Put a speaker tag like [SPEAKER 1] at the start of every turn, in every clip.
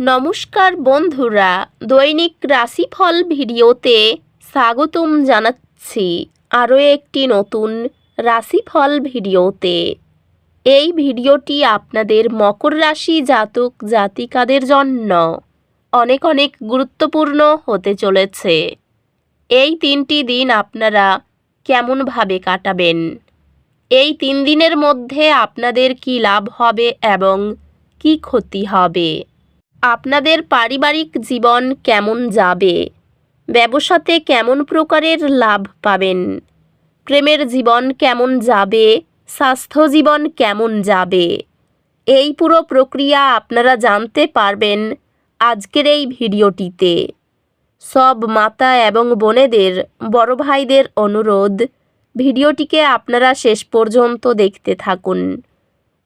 [SPEAKER 1] নমস্কার বন্ধুরা, দৈনিক রাশিফল ভিডিওতে স্বাগতম জানাচ্ছি আরও একটি নতুন রাশিফল ভিডিওতে। এই ভিডিওটি আপনাদের মকর রাশি জাতক জাতিকাদের জন্য অনেক অনেক গুরুত্বপূর্ণ হতে চলেছে। এই 3টি দিন আপনারা কেমনভাবে কাটাবেন, এই 3 দিনের মধ্যে আপনাদের কি লাভ হবে এবং কি ক্ষতি হবে, আপনাদের পারিবারিক জীবন কেমন যাবে, ব্যবসাতে কেমন প্রকারের লাভ পাবেন, প্রেমের জীবন কেমন যাবে, স্বাস্থ্য জীবন কেমন যাবে, এই পুরো প্রক্রিয়া আপনারা জানতে পারবেন আজকের এই ভিডিওটিতে। সব মাতা এবং বোনেদের, বড় ভাইদের অনুরোধ, ভিডিওটিকে আপনারা শেষ পর্যন্ত দেখতে থাকুন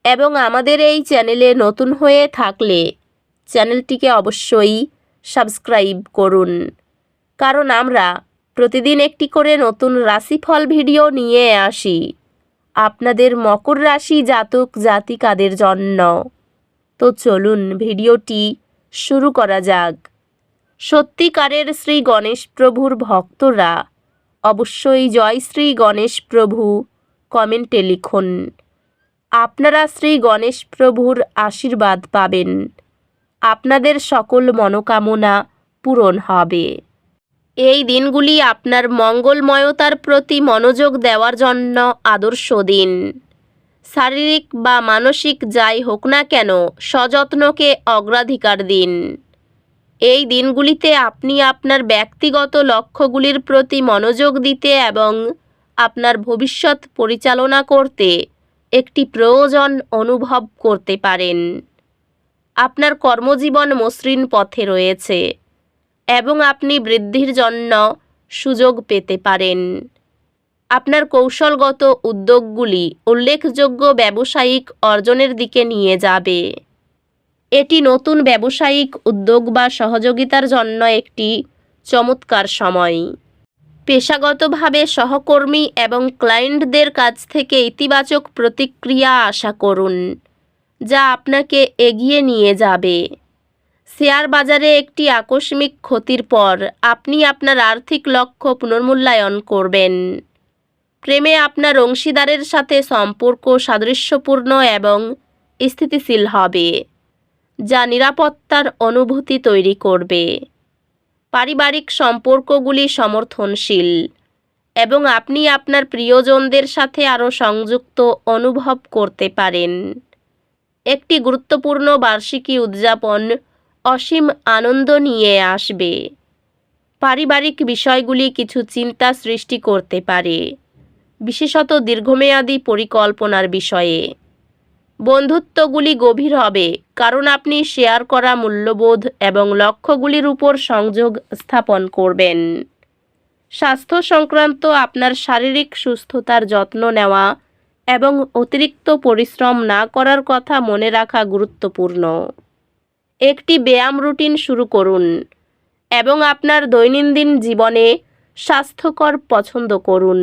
[SPEAKER 1] এবং আমাদের এই চ্যানেলে নতুন হয়ে থাকলে চ্যানেলটিকে অবশ্যই সাবস্ক্রাইব করুন, কারণ আমরা প্রতিদিন একটি করে নতুন রাশিফল ভিডিও নিয়ে আসি আপনাদের মকর রাশি জাতক জাতিকাদের জন্য। তো চলুন ভিডিওটি শুরু করা যাক। সত্যিকারের শ্রী গণেশ প্রভুর ভক্তরা অবশ্যই জয় শ্রী গণেশ প্রভু কমেন্টে লিখুন। আপনারা শ্রী গণেশ প্রভুর আশীর্বাদ পাবেন, আপনাদের সকল মনোকামনা পূরণ হবে। এই দিনগুলি আপনার মঙ্গলময়তার প্রতি মনোযোগ দেওয়ার জন্য আদর্শ দিন। শারীরিক বা মানসিক যাই হোক না কেন, সযত্নকে অগ্রাধিকার দিন। এই দিনগুলিতে আপনি আপনার ব্যক্তিগত লক্ষ্যগুলির প্রতি মনোযোগ দিতে এবং আপনার ভবিষ্যৎ পরিচালনা করতে একটি প্রয়োজন অনুভব করতে পারেন। আপনার কর্মজীবন মসৃণ পথে রয়েছে এবং আপনি বৃদ্ধির জন্য সুযোগ পেতে পারেন। আপনার কৌশলগত উদ্যোগগুলি উল্লেখযোগ্য ব্যবসায়িক অর্জনের দিকে নিয়ে যাবে। এটি নতুন ব্যবসায়িক উদ্যোগ বা সহযোগিতার জন্য একটি চমৎকার সময়। পেশাগতভাবে সহকর্মী এবং ক্লায়েন্টদের কাছ থেকে ইতিবাচক প্রতিক্রিয়া আশা করুন, যা আপনাকে এগিয়ে নিয়ে যাবে। শেয়ার বাজারে একটি আকস্মিক ক্ষতির পর আপনি আপনার আর্থিক লক্ষ্য পুনর্মূল্যায়ন করবেন। প্রেমে আপনার অংশীদারের সাথে সম্পর্ক সাদৃশ্যপূর্ণ এবং স্থিতিশীল হবে, যা নিরাপত্তার অনুভূতি তৈরি করবে। পারিবারিক সম্পর্কগুলি সমর্থনশীল এবং আপনি আপনার প্রিয়জনদের সাথে আরও সংযুক্ত অনুভব করতে পারেন। একটি গুরুত্বপূর্ণ বার্ষিকী উদযাপন অসীম আনন্দ নিয়ে আসবে। পারিবারিক বিষয়গুলি কিছু চিন্তা সৃষ্টি করতে পারে, বিশেষত দীর্ঘমেয়াদী পরিকল্পনার বিষয়ে। বন্ধুত্বগুলি গভীর হবে কারণ আপনি শেয়ার করা মূল্যবোধ এবং লক্ষ্যগুলির উপর সংযোগ স্থাপন করবেন। স্বাস্থ্য সংক্রান্ত আপনার শারীরিক সুস্থতার যত্ন নেওয়া এবং অতিরিক্ত পরিশ্রম না করার কথা মনে রাখা গুরুত্বপূর্ণ। একটি ব্যায়াম রুটিন শুরু করুন এবং আপনার দৈনন্দিন জীবনে স্বাস্থ্যকর পছন্দ করুন।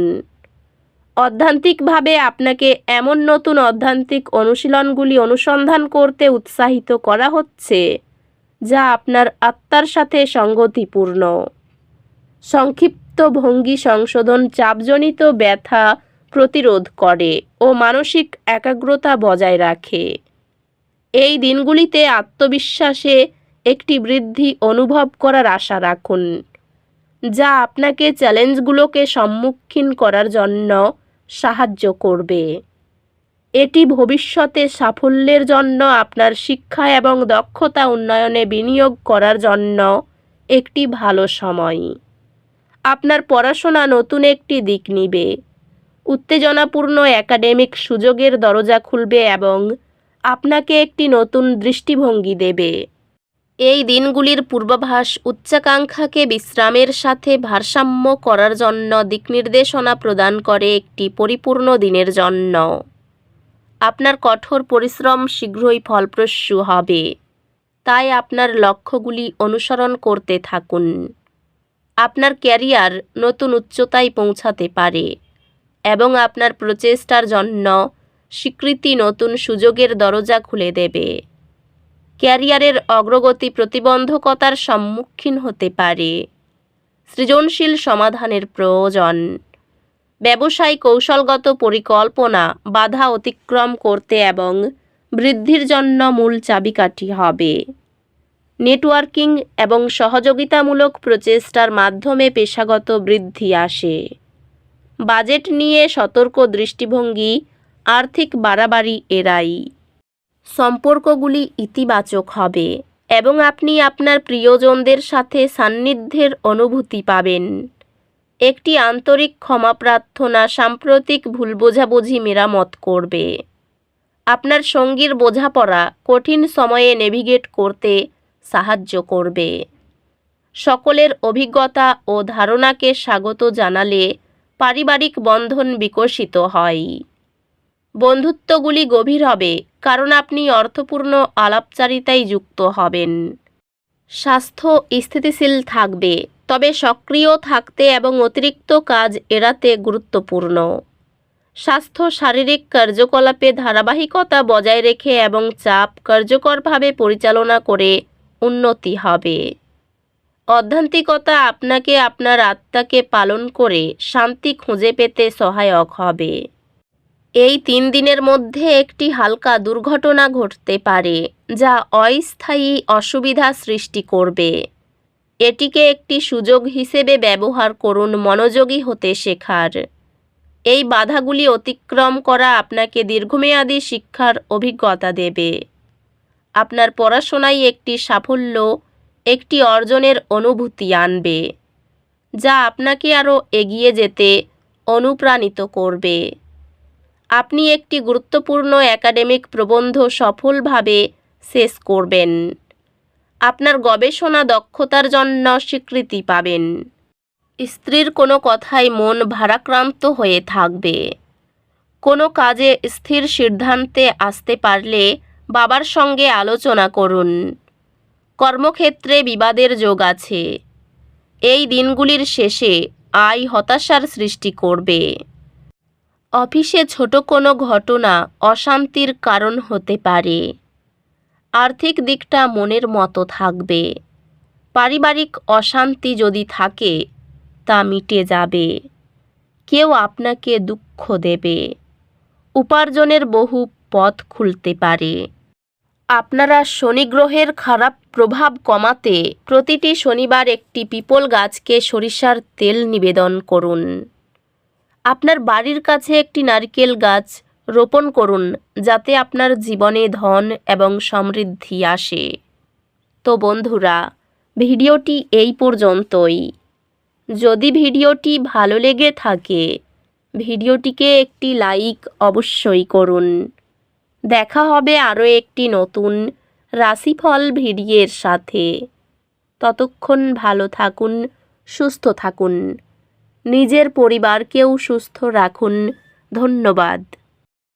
[SPEAKER 1] অধ্যাত্মিকভাবে আপনাকে এমন নতুন অধ্যাত্মিক অনুশীলনগুলি অনুসন্ধান করতে উৎসাহিত করা হচ্ছে যা আপনার আত্মার সাথে সঙ্গতিপূর্ণ। সংক্ষিপ্ত ভঙ্গি সংশোধন চাপজনিত ব্যথা প্রতিরোধ করে ও মানসিক একাগ্রতা বজায় রাখে। এই দিনগুলিতে আত্মবিশ্বাসে একটি বৃদ্ধি অনুভব করার আশা রাখুন, যা আপনাকে চ্যালেঞ্জগুলোকে সম্মুখীন করার জন্য সাহায্য করবে। এটি ভবিষ্যতে সাফল্যের জন্য আপনার শিক্ষা এবং দক্ষতা উন্নয়নে বিনিয়োগ করার জন্য একটি ভালো সময়। আপনার পড়াশোনা নতুন একটি দিক নিবে। উত্তেজনাপূর্ণ একাডেমিক সুযোগের দরজা খুলবে এবং আপনাকে একটি নতুন দৃষ্টিভঙ্গি দেবে। এই দিনগুলির পূর্বাভাস উচ্চাকাঙ্ক্ষাকে বিশ্রামের সাথে ভারসাম্য করার জন্য দিকনির্দেশনা প্রদান করে একটি পরিপূর্ণ দিনের জন্য। আপনার কঠোর পরিশ্রম শীঘ্রই ফলপ্রসূ হবে, তাই আপনার লক্ষ্যগুলি অনুসরণ করতে থাকুন। আপনার ক্যারিয়ার নতুন উচ্চতায় পৌঁছাতে পারে এবং আপনার প্রচেষ্টার জন্য স্বীকৃতি নতুন সুযোগের দরজা খুলে দেবে। ক্যারিয়ারের অগ্রগতি প্রতিবন্ধকতার সম্মুখীন হতে পারে। সৃজনশীল সমাধানের প্রয়োজন। ব্যবসায় কৌশলগত পরিকল্পনা বাধা অতিক্রম করতে এবং বৃদ্ধির জন্য মূল চাবিকাঠি হবে। নেটওয়ার্কিং এবং সহযোগিতামূলক প্রচেষ্টার মাধ্যমে পেশাগত বৃদ্ধি আসে। বাজেট নিয়ে সতর্ক দৃষ্টিভঙ্গি, আর্থিক বাড়াবাড়ি এড়াই। সম্পর্কগুলি ইতিবাচক হবে এবং আপনি আপনার প্রিয়জনদের সাথে সান্নিধ্যের অনুভূতি পাবেন। একটি আন্তরিক ক্ষমা প্রার্থনা সাম্প্রতিক ভুল বোঝাবুঝি মেরামত করবে। আপনার সঙ্গীর বোঝাপড়া কঠিন সময়ে নেভিগেট করতে সাহায্য করবে। সকলের অভিজ্ঞতা ও ধারণাকে স্বাগত জানালে পারিবারিক বন্ধন বিকশিত হয়। বন্ধুত্বগুলি গভীর হবে কারণ আপনি অর্থপূর্ণ আলাপচারিতায় যুক্ত হবেন। স্বাস্থ্য স্থিতিশীল থাকবে, তবে সক্রিয় থাকতে এবং অতিরিক্ত কাজ এড়াতে গুরুত্বপূর্ণ। স্বাস্থ্য শারীরিক কার্যকলাপে ধারাবাহিকতা বজায় রেখে এবং চাপ কার্যকরভাবে পরিচালনা করে উন্নতি হবে। আধ্যাত্মিকতা আপনাকে আপনার আত্মাকে পালন করে শান্তি খুঁজে পেতে সহায়ক হবে। এই 3 দিনের মধ্যে একটি হালকা দুর্ঘটনা ঘটতে পারে যা অস্থায়ী অসুবিধা সৃষ্টি করবে। এটিকে একটি সুযোগ হিসেবে ব্যবহার করুন মনোযোগী হতে শেখার। এই বাধাগুলি অতিক্রম করা আপনাকে দীর্ঘমেয়াদী শিক্ষার অভিজ্ঞতা দেবে। আপনার পড়াশোনায় একটি সাফল্য একটি অর্জনের অনুভূতি আনবে, যা আপনাকে আরও এগিয়ে যেতে অনুপ্রাণিত করবে। আপনি একটি গুরুত্বপূর্ণ একাডেমিক প্রবন্ধ সফলভাবে শেষ করবেন। আপনার গবেষণা দক্ষতার জন্য স্বীকৃতি পাবেন। স্ত্রীর কোনো কথায় মন ভারাক্রান্ত হয়ে থাকবে। কোনো কাজে স্থির সিদ্ধান্তে আসতে পারলে বাবার সঙ্গে আলোচনা করুন। কর্মক্ষেত্রে বিবাদের যোগ আছে। এই দিনগুলির শেষে আয় হতাশার সৃষ্টি করবে। অফিসে ছোট কোনো ঘটনা অশান্তির কারণ হতে পারে। আর্থিক দিকটা মনের মতো থাকবে। পারিবারিক অশান্তি যদি থাকে তা মিটে যাবে। কেউ আপনাকে দুঃখ দেবে। উপার্জনের বহু পথ খুলতে পারে। আপনারা শনি গ্রহের খারাপ প্রভাব কমাতে প্রতিটি শনিবার একটি পিপল গাছকে সরিষার তেল নিবেদন করুন। আপনার বাড়ির কাছে একটি নারকেল গাছ রোপণ করুন যাতে আপনার জীবনে ধন এবং সমৃদ্ধি আসে। তো বন্ধুরা, ভিডিওটি এই পর্যন্তই। যদি ভিডিওটি ভালো লেগে থাকে ভিডিওটিকে একটি লাইক অবশ্যই করুন। দেখা হবে আরও একটি নতুন রাশিফল ভিডিওর সাথে। ততক্ষণ ভালো থাকুন, সুস্থ থাকুন, নিজের পরিবারকেও সুস্থ রাখুন। ধন্যবাদ।